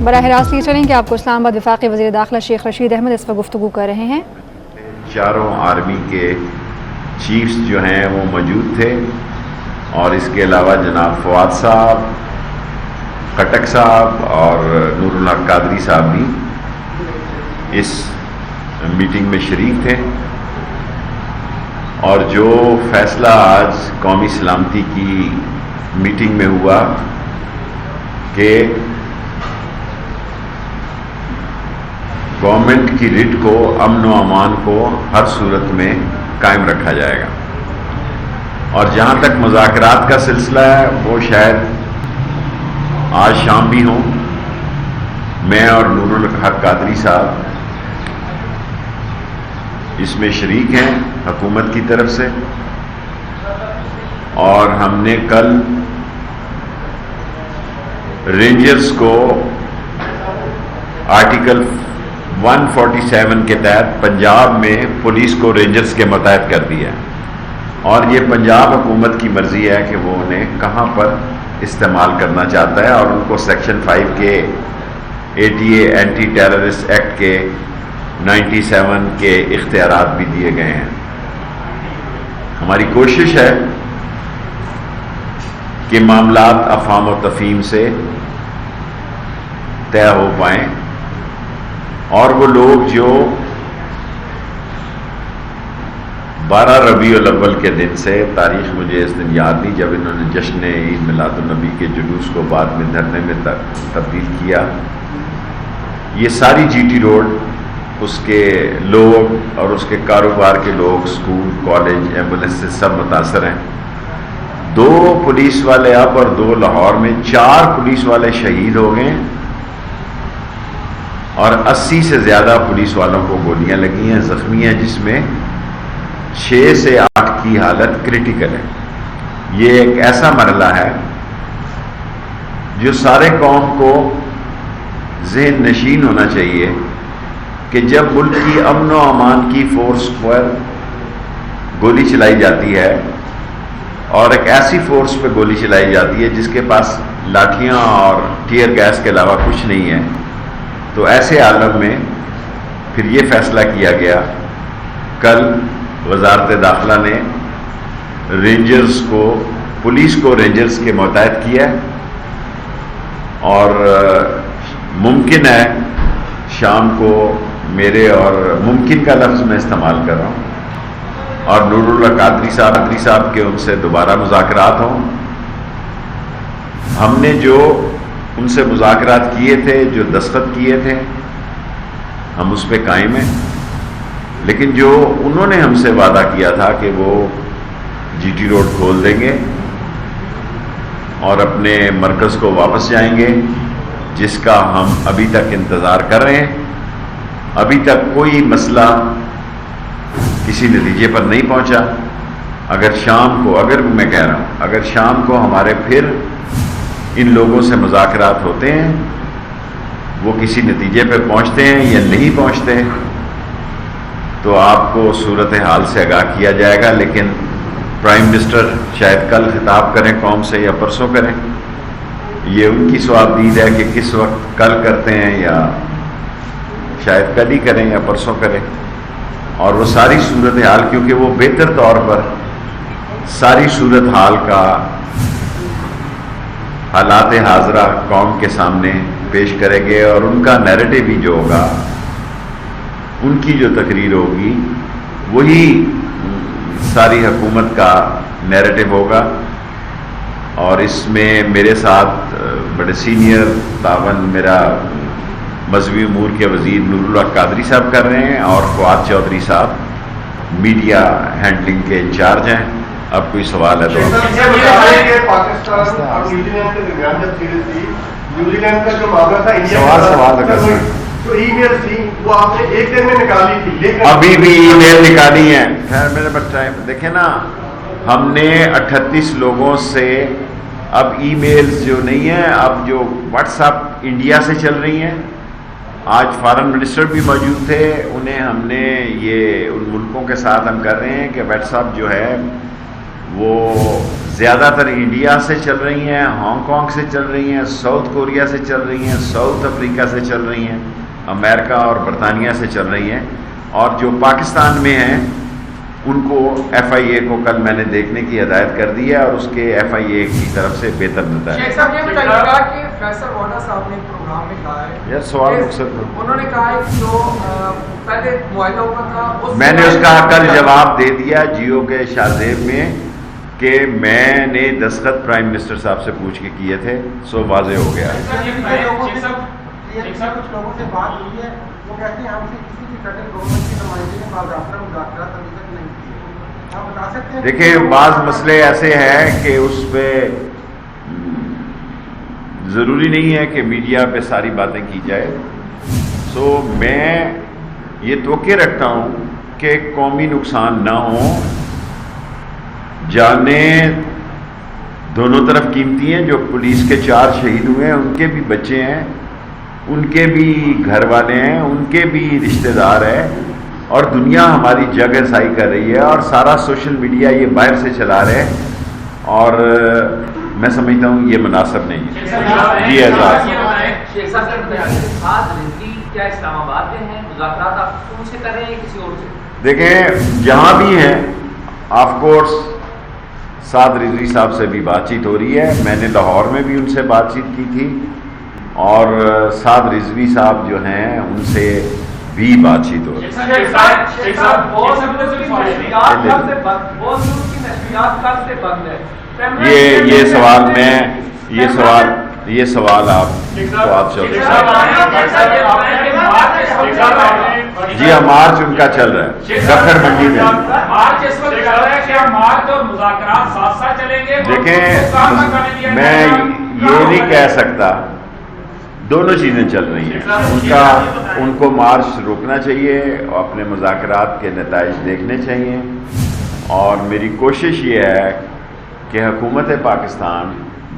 براہ راست یہ چلیں کہ آپ کو اسلام آباد وفاقی وزیر داخلہ شیخ رشید احمد اس پر گفتگو کر رہے ہیں۔ چاروں آرمی کے چیفز جو ہیں وہ موجود تھے، اور اس کے علاوہ جناب فواد صاحب، خٹک صاحب اور نور الحق قادری صاحب بھی اس میٹنگ میں شریک تھے، اور جو فیصلہ آج قومی سلامتی کی میٹنگ میں ہوا کہ گورنمنٹ کی ریٹ کو، امن و امان کو ہر صورت میں قائم رکھا جائے گا، اور جہاں تک مذاکرات کا سلسلہ ہے وہ شاید آج شام بھی ہوں۔ میں اور نور الحق قادری صاحب اس میں شریک ہیں حکومت کی طرف سے، اور ہم نے کل رینجرز کو آرٹیکل 147 کے تحت پنجاب میں پولیس کو رینجرز کے متحد کر دیا، اور یہ پنجاب حکومت کی مرضی ہے کہ وہ انہیں کہاں پر استعمال کرنا چاہتا ہے، اور ان کو سیکشن 5 کے ATA اینٹی ٹیررسٹ ایکٹ کے 97 کے اختیارات بھی دیے گئے ہیں۔ ہماری کوشش ہے کہ معاملات افہام و تفہیم سے طے ہو پائیں، اور وہ لوگ جو 12 ربیع الاول کے دن سے، تاریخ مجھے اس دن یاد نہیں، جب انہوں نے جشن عید میلاد النبی کے جلوس کو بعد میں دھرنے میں تبدیل کیا، یہ ساری جی ٹی روڈ، اس کے لوگ اور اس کے کاروبار کے لوگ، سکول، کالج، ایمبولینس سے سب متاثر ہیں۔ 2 پولیس والے اب اور 2 لاہور میں، 4 پولیس والے شہید ہو گئے، اور 80 سے زیادہ پولیس والوں کو گولیاں لگی ہیں، زخمی ہیں، جس میں 6 سے 8 کی حالت کریٹیکل ہے۔ یہ ایک ایسا مرحلہ ہے جو سارے قوم کو ذہن نشین ہونا چاہیے کہ جب ملک کی امن و امان کی فورس پر گولی چلائی جاتی ہے، اور ایک ایسی فورس پہ گولی چلائی جاتی ہے جس کے پاس لاٹھیاں اور ٹیئر گیس کے علاوہ کچھ نہیں ہے، تو ایسے عالم میں پھر یہ فیصلہ کیا گیا، کل وزارت داخلہ نے رینجرز کو، پولیس کو رینجرز کے متحد کیا ہے، اور ممکن ہے شام کو میرے، اور ممکن کا لفظ میں استعمال کر رہا ہوں، اور نور اللہ قادری صاحب کے ان سے دوبارہ مذاکرات ہوں۔ ہم نے جو ان سے مذاکرات کیے تھے، جو دستخط کیے تھے، ہم اس پہ قائم ہیں، لیکن جو انہوں نے ہم سے وعدہ کیا تھا کہ وہ جی ٹی روڈ کھول دیں گے اور اپنے مرکز کو واپس جائیں گے، جس کا ہم ابھی تک انتظار کر رہے ہیں۔ ابھی تک کوئی مسئلہ کسی نتیجے پر نہیں پہنچا۔ اگر شام کو، میں کہہ رہا ہوں، اگر شام کو ہمارے پھر ان لوگوں سے مذاکرات ہوتے ہیں، وہ کسی نتیجے پہ پہنچتے ہیں یا نہیں پہنچتے ہیں، تو آپ کو صورتحال سے آگاہ کیا جائے گا، لیکن پرائم منسٹر شاید کل خطاب کریں قوم سے، یا پرسوں کریں، یہ ان کی ثوابدید ہے کہ کس وقت، کل کرتے ہیں یا شاید کل ہی کریں یا پرسوں کریں، اور وہ ساری صورتحال، کیونکہ وہ بہتر طور پر ساری صورتحال کا حالات حاضرہ قوم کے سامنے پیش کریں گے، اور ان کا نیریٹو بھی جو ہوگا، ان کی جو تقریر ہوگی، وہی ساری حکومت کا نیریٹو ہوگا۔ اور اس میں میرے ساتھ بڑے سینئر تعاون میرا مذہبی امور کے وزیر نور اللہ قادری صاحب کر رہے ہیں، اور فواد چودھری صاحب میڈیا ہینڈلنگ کے انچارج ہیں۔ اب کوئی سوال ہے تو پاکستان اور نیوزی لینڈ کے درمیان جب سیریز تھی، نیوزی لینڈ کا جو معاملہ تھا، سوال جو ای میل تھی وہ آپ نے ایک دن میں نکالی تھی، لیکن ابھی بھی ای میل نکالی ہیں۔ خیر میرے بچہ دیکھیں نا، ہم نے 38 لوگوں سے، اب ای میلز جو نہیں ہیں، اب جو واٹس ایپ انڈیا سے چل رہی ہیں، آج فارن منسٹر بھی موجود تھے، انہیں ہم نے یہ ان ملکوں کے ساتھ ہم کر رہے ہیں کہ واٹس ایپ جو ہے وہ زیادہ تر انڈیا سے چل رہی ہیں، ہانگ کانگ سے چل رہی ہیں، ساؤتھ کوریا سے چل رہی ہیں، ساؤتھ افریقہ سے چل رہی ہیں، امریکہ اور برطانیہ سے چل رہی ہیں، اور جو پاکستان میں ہیں ان کو ایف آئی اے کو کل میں نے دیکھنے کی ہدایت کر دی ہے اور اس کے ایف آئی اے کی طرف سے بہتر نتائج۔ شیخ صاحب یہ بتائیے گا کہ فیصل واڈا صاحب نے ایک پروگرام میں کہا ہے، یار سوال مقصد انہوں نے کہا ہے کہ جو پہلے معاہدہ ہوا تھا میں نے اس کا کل جواب دے دیا جیو کے شاہزیب میں کہ میں نے دستخط پرائم منسٹر صاحب سے پوچھ کے کیے تھے، سو واضح ہو گیا۔ کچھ لوگوں سے بات ہوئی ہے، وہ کہتے ہیں ہم سے کسی بھی فیڈرل گورنمنٹ کے نمائندے نے باضابطہ مذاکرات ابھی تک نہیں کیے، آپ بتا سکتے ہیں؟ دیکھیں بعض مسئلے ایسے ہیں کہ اس پہ ضروری نہیں ہے کہ میڈیا پہ ساری باتیں کی جائے، سو میں یہ توقع رکھتا ہوں کہ قومی نقصان نہ ہو، جانیں دونوں طرف قیمتی ہیں، جو پولیس کے 4 شہید ہوئے ہیں ان کے بھی بچے ہیں، ان کے بھی گھر والے ہیں، ان کے بھی رشتہ دار ہیں، اور دنیا ہماری جگ رسائی کر رہی ہے اور سارا سوشل میڈیا یہ باہر سے چلا رہے ہیں، اور میں سمجھتا ہوں یہ مناسب نہیں ہے۔ جی اعزاز شیخ صاحب کیا اسلام آباد میں ہیں؟ مذاکرات آپ ان سے کر رہے ہیں کسی اور سے؟ دیکھیں جہاں بھی ہیں آف کورس سعد رضوی صاحب سے بھی بات چیت ہو رہی ہے، میں نے لاہور میں بھی ان سے بات چیت کی تھی، اور سعد رضوی صاحب جو ہیں ان سے بھی بات چیت ہو رہی ہے۔ یہ سوال آپ فواد چودھری جی ہاں مارچ ان کا چل رہا ہے دفتر منڈی میں۔ دیکھیں میں یہ نہیں کہہ سکتا، دونوں چیزیں چل رہی ہیں، ان کو مارچ روکنا چاہیے اور اپنے مذاکرات کے نتائج دیکھنے چاہیے، اور میری کوشش یہ ہے کہ حکومت پاکستان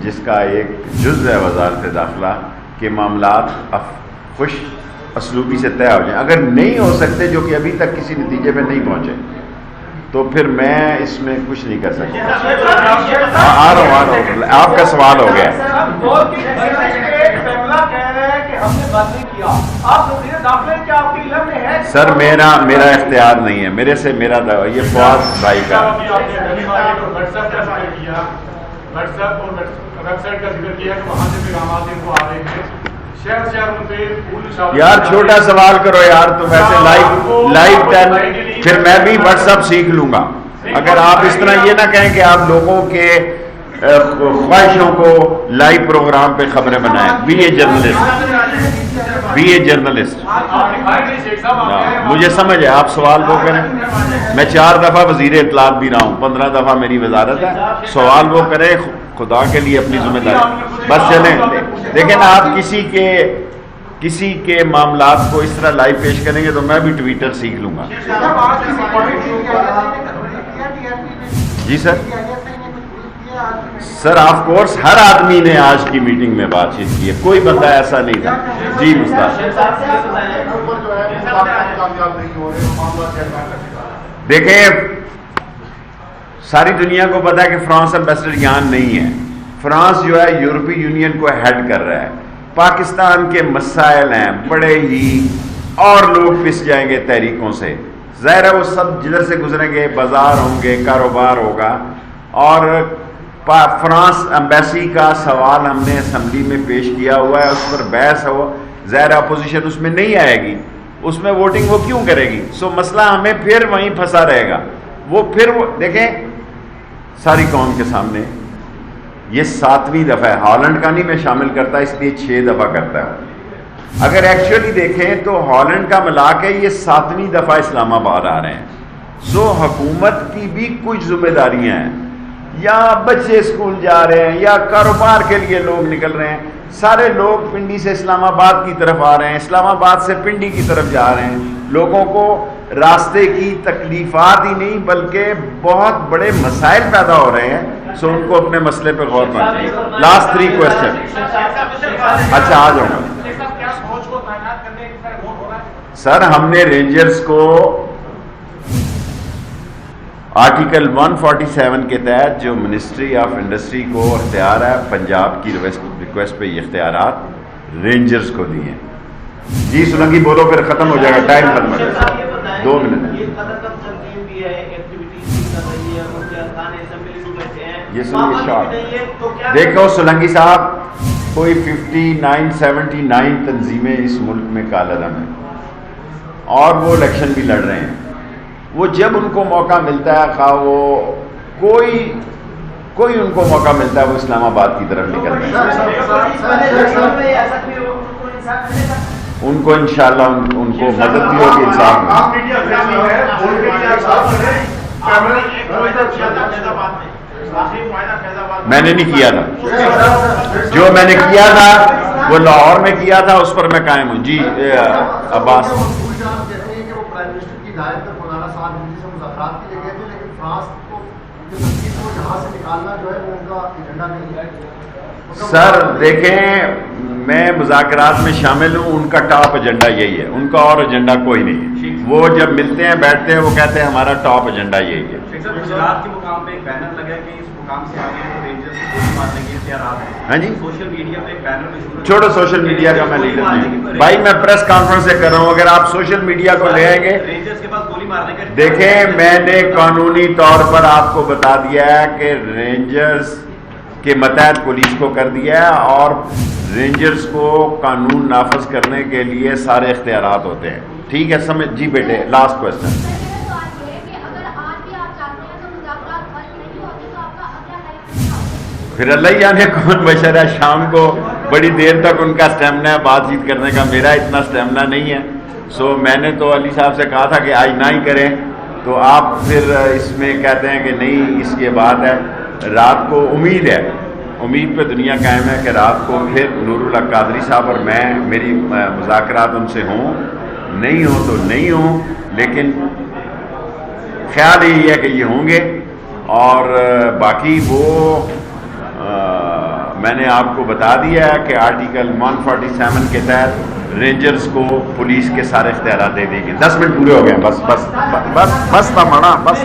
جس کا ایک جزء ہے وزارت داخلہ کے معاملات خوش اسلوبی سے طے ہو جائیں، اگر نہیں ہو سکتے جو کہ ابھی تک کسی نتیجے پہ نہیں پہنچے تو پھر میں اس میں کچھ نہیں کر سکتا۔ آ رہا ہوں آپ کا سوال ہو گیا۔ سر میرا اختیار نہیں ہے، میرے سے میرا یہ فواد بھائی کا یار چھوٹا سوال کرو یار، تم ایسے لائیو پھر میں بھی واٹس ایپ سیکھ لوں گا۔ اگر آپ اس طرح یہ نہ کہیں کہ آپ لوگوں کے خواہشوں کو لائیو پروگرام پہ خبریں بنائیں، بی اے جرنلسٹ مجھے سمجھ ہے، آپ سوال وہ کریں، میں 4 دفعہ وزیر اطلاعات بھی رہا ہوں، 15 دفعہ میری وزارت ہے، سوال وہ کریں خدا کے لیے اپنی ذمہ داری بس چلیں۔ دیکھیں نا آپ کسی کے معاملات کو اس طرح لائیو پیش کریں گے تو میں بھی ٹویٹر سیکھ لوں گا۔ جی سر آف کورس ہر آدمی نے آج کی میٹنگ میں بات چیت کی ہے، کوئی بندہ ایسا نہیں تھا۔ جی مستعد دیکھیں ساری دنیا کو پتا ہے کہ فرانس ایمبیسڈر یہاں نہیں ہے، فرانس جو ہے یورپی یونین کو ہیڈ کر رہا ہے، پاکستان کے مسائل ہیں بڑے ہی، اور لوگ پس جائیں گے تحریکوں سے، ظاہر ہے وہ سب جدھر سے گزریں گے، بازار ہوں گے، کاروبار ہوگا، اور فرانس ایمبیسی کا سوال ہم نے اسمبلی میں پیش کیا ہوا ہے، اس پر بحث ہو، ظاہر اپوزیشن اس میں نہیں آئے گی، اس میں ووٹنگ وہ کیوں کرے گی، سو مسئلہ ہمیں پھر وہیں پھنسا رہے گا، وہ دیکھیں ساری قوم کے سامنے یہ 7ویں دفعہ ہے، ہالینڈ کا نہیں میں شامل کرتا اس لیے 6 دفعہ کرتا ہے، اگر ایکچولی دیکھیں تو ہالینڈ کا ملا کے یہ 7ویں دفعہ اسلام آباد آ رہے ہیں، سو حکومت کی بھی کچھ ذمہ داریاں ہیں، یا بچے اسکول جا رہے ہیں یا کاروبار کے لیے لوگ نکل رہے ہیں، سارے لوگ پنڈی سے اسلام آباد کی طرف آ رہے ہیں، اسلام آباد سے پنڈی کی طرف جا رہے ہیں، لوگوں کو راستے کی تکلیفات ہی نہیں بلکہ بہت بڑے مسائل پیدا ہو رہے ہیں، سو ان کو اپنے مسئلے پہ غور کرنا چاہیے۔ لاسٹ 3 کوسچن، اچھا آ جاؤں گا سر، ہم نے رینجرز کو آرٹیکل 147 کے تحت جو منسٹری آف انڈسٹری کو اختیار ہے پنجاب کی ریکویسٹ پہ یہ اختیارات رینجرز کو دیے ہیں. جی سلنگی بولو پھر ختم ہو جائے گا, ٹائم ختم ہو جائے گا, 2 منٹ. یہ سنیے شارٹ. دیکھو سلنگی صاحب, کوئی 59-79 تنظیمیں اس ملک میں کالعدم ہیں اور وہ الیکشن بھی لڑ رہے ہیں. وہ جب ان کو موقع ملتا ہے, خواہ وہ کوئی ان کو موقع ملتا ہے, وہ اسلام آباد کی طرف نکل رہے ہیں. ان کو انشاءاللہ ان کو مدد بھی ہوگی, انصاف میں نے نہیں کیا تھا. جو میں نے کیا تھا وہ لاہور میں کیا تھا, اس پر میں قائم ہوں. جی عباس. سر دیکھیں, میں مذاکرات میں شامل ہوں, ان کا ٹاپ ایجنڈا یہی ہے, ان کا اور ایجنڈا کوئی نہیں ہے. وہ جب ملتے ہیں بیٹھتے ہیں وہ کہتے ہیں ہمارا ٹاپ ایجنڈا یہی ہے. گجرات کے مقام پہ ایک بینر لگا کہ اس مقام سے آگے رینجرز کو گولی مارنے کے اختیارات ہیں. ہاں جی, سوشل میڈیا پہ ایک بینر چھوڑو سوشل میڈیا کا میں لیڈر نہیں بھائی, میں پریس کانفرنس سے کر رہا ہوں. اگر آپ سوشل میڈیا کو لے آئیں گے, رینجرز کے پاس گولی مارنے کا دیکھیں میں نے قانونی طور پر آپ کو بتا دیا ہے کہ رینجرز کے متحد پولیس کو کر دیا ہے, اور رینجرز کو قانون نافذ کرنے کے لیے سارے اختیارات ہوتے ہیں. ٹھیک ہے سمجھ. جی بیٹے لاسٹ کوسچن. پھر اللہ جانے کون بشر ہے, شام کو بڑی دیر تک ان کا اسٹیمنا ہے بات چیت کرنے کا, میرا اتنا اسٹیمنا نہیں ہے. سو میں نے تو علی صاحب سے کہا تھا کہ آج نہ ہی کریں, تو آپ پھر اس میں کہتے ہیں کہ نہیں اس کے بعد ہے. رات کو امید ہے, امید پہ دنیا قائم ہے کہ رات کو پھر نور الحق قادری صاحب اور میں, میری مذاکرات ان سے ہوں, نہیں ہوں تو نہیں ہوں, لیکن خیال یہی ہے کہ یہ ہوں گے. اور باقی وہ میں نے آپ کو بتا دیا ہے کہ آرٹیکل 147 کے تحت رینجرز کو پولیس کے سارے اختیارات دے دیں گے. 10 منٹ پورے ہو گئے, بس بس بس بس تھا مڑا بس.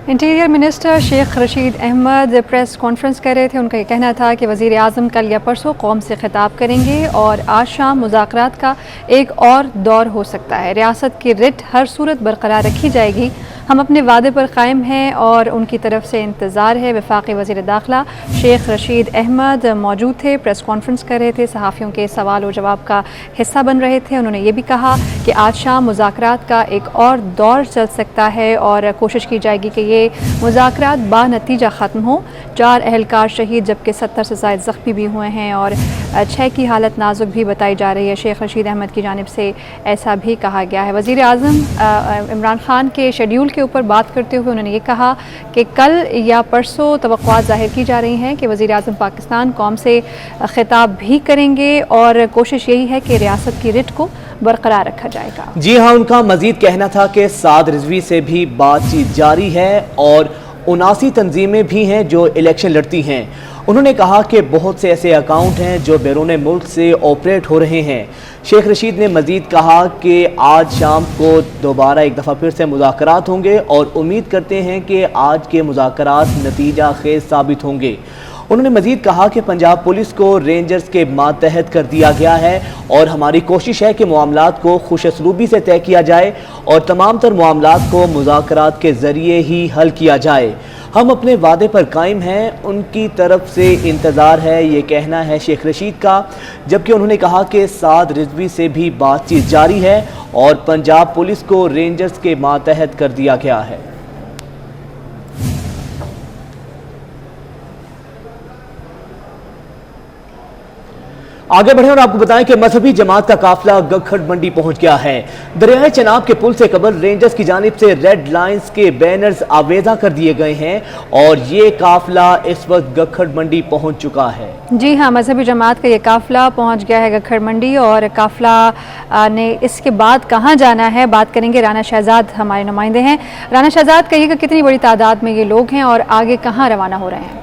Interior minister Sheikh Rashid Ahmad press conference کر رہے تھے. ان کا یہ کہنا تھا کہ وزیر اعظم کل یا پرسوں قوم سے خطاب کریں گے اور آج شام مذاکرات کا ایک اور دور ہو سکتا ہے. ریاست کی رٹ ہر صورت برقرار رکھی جائے گی. ہم اپنے وعدے پر قائم ہیں اور ان کی طرف سے انتظار ہے. وفاقی وزیر داخلہ شیخ رشید احمد موجود تھے, پریس کانفرنس کر رہے تھے, صحافیوں کے سوال و جواب کا حصہ بن رہے تھے. انہوں نے یہ بھی کہا کہ آج شام مذاکرات کا ایک اور دور چل سکتا ہے اور کوشش کی جائے گی کہ یہ مذاکرات با نتیجہ ختم ہوں. 4 اہلکار شہید جبکہ 70 سے زائد زخمی بھی ہوئے ہیں اور 6 کی حالت نازک بھی بتائی جا رہی ہے. شیخ رشید احمد کی جانب سے ایسا بھی کہا گیا ہے. وزیر اعظم عمران خان کے شیڈیول کے اوپر بات کرتے ہوئے انہوں نے یہ کہا کہ کل یا پرسوں توقعات ظاہر کی جا رہی ہیں کہ وزیر اعظم پاکستان قوم سے خطاب بھی کریں گے اور کوشش یہی ہے کہ ریاست کی رٹ کو برقرار رکھا جائے گا. جی ہاں, ان کا مزید کہنا تھا کہ سعد رضوی سے بھی بات چیت جاری ہے اور 79 تنظیمیں بھی ہیں جو الیکشن لڑتی ہیں. انہوں نے کہا کہ بہت سے ایسے اکاؤنٹ ہیں جو بیرون ملک سے آپریٹ ہو رہے ہیں. شیخ رشید نے مزید کہا کہ آج شام کو دوبارہ ایک دفعہ پھر سے مذاکرات ہوں گے اور امید کرتے ہیں کہ آج کے مذاکرات نتیجہ خیز ثابت ہوں گے. انہوں نے مزید کہا کہ پنجاب پولیس کو رینجرز کے ماتحت کر دیا گیا ہے اور ہماری کوشش ہے کہ معاملات کو خوش اسلوبی سے طے کیا جائے اور تمام تر معاملات کو مذاکرات کے ذریعے ہی حل کیا جائے. ہم اپنے وعدے پر قائم ہیں, ان کی طرف سے انتظار ہے, یہ کہنا ہے شیخ رشید کا. جبکہ انہوں نے کہا کہ سعد رضوی سے بھی بات چیت جاری ہے اور پنجاب پولیس کو رینجرز کے ماتحت کر دیا گیا ہے. آگے بڑھیں اور آپ کو بتائیں کہ مذہبی جماعت کا قافلہ گکھڑ منڈی پہنچ گیا ہے. دریائے چناب کے پل سے قبل رینجرز کی جانب سے ریڈ لائنز کے بینرز آویزاں کر دیے گئے ہیں اور یہ قافلہ اس وقت گکھڑ منڈی پہنچ چکا ہے. جی ہاں, مذہبی جماعت کا یہ قافلہ پہنچ گیا ہے گکھڑ منڈی اور قافلہ نے اس کے بعد کہاں جانا ہے بات کریں گے. رانا شہزاد ہمارے نمائندے ہیں. رانا شہزاد, کہیے کہ کتنی بڑی تعداد میں یہ لوگ ہیں اور آگے کہاں روانہ ہو رہے ہیں؟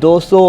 200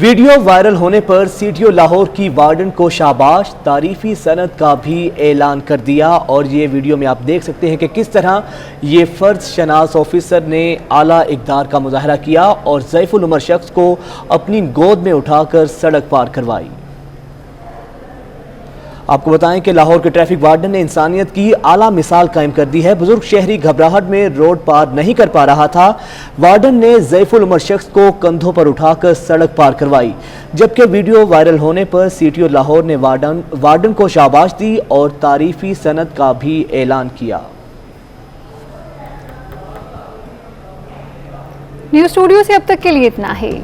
ویڈیو وائرل ہونے پر CTO لاہور کی وارڈن کو شاباش، تعریفی سند کا بھی اعلان کر دیا۔ اور یہ ویڈیو میں آپ دیکھ سکتے ہیں کہ کس طرح یہ فرد شناس آفیسر نے اعلیٰ اقدار کا مظاہرہ کیا اور ضعیف العمر شخص کو اپنی گود میں اٹھا کر سڑک پار کروائی۔ آپ کو بتائیں کہ لاہور کے ٹریفک وارڈن نے انسانیت کی اعلیٰ مثال قائم کر دی ہے۔ بزرگ شہری گھبراہٹ میں روڈ پار نہیں کر پا رہا تھا، وارڈن نے ضعیف العمر شخص کو کندھوں پر اٹھا کر سڑک پار کروائی، جبکہ ویڈیو وائرل ہونے پر CTO لاہور نے وارڈن کو شاباش دی اور تعریفی سند کا بھی اعلان کیا۔ نیوز اسٹوڈیو سے اب تک کے لیے اتنا ہی۔